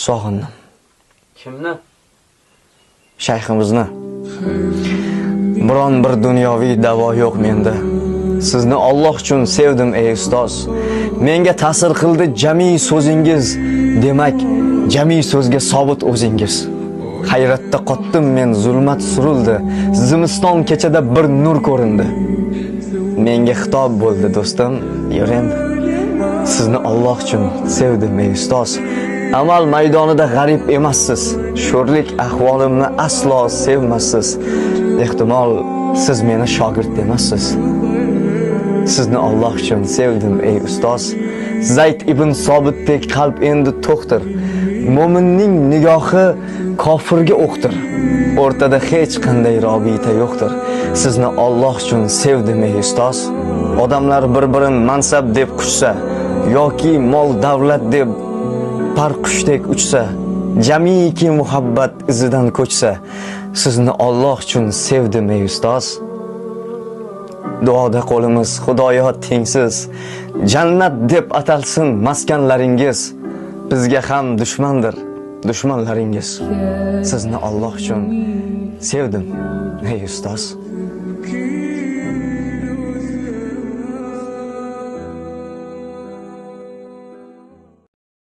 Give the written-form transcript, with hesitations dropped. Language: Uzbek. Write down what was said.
sog'indim. Kimni? Shayximizni. Biron bir dunyoviy davo yo'q menda. Sizni Alloh uchun sevdim ey ustoz. Menga ta'sir qildi jami so'zingiz, demak, jami so'zga sobit o'zingiz. Hayratda qotdim men, zulmat surildi. Zimiston kechada bir nur ko'rindi. Menga xitob bo'ldi do'stim, yuring. Sizni Alloh uchun sevdim ey ustoz. Amal maydonida g'arib emassiz. Sho'rlik ahvolimni aslo sevmassiz. Ehtimol siz meni shogird demassiz. Sizni Alloh uchun sevdim ey ustoz. Zayd ibn Sobitdek qalb endi to'xtir. Mo'minning nigohi kofirga o'qdir. O'rtada hech qanday robita yo'qdir. Sizni Alloh uchun sevdim ey ustoz. Odamlar bir-birin mansab deb quchsa yoki mol davlat deb parqushdek uchsa, jamiki muhabbat izidan ko'chsa, sizni Alloh uchun sevdim ey ustoz. Duoda qo'limiz Xudoyo tengsiz, jannat deb atalsin maskanlaringiz. Bizga ham dushmandir dushmanlaringiz. Sizni Alloh uchun sevdim ey ustoz.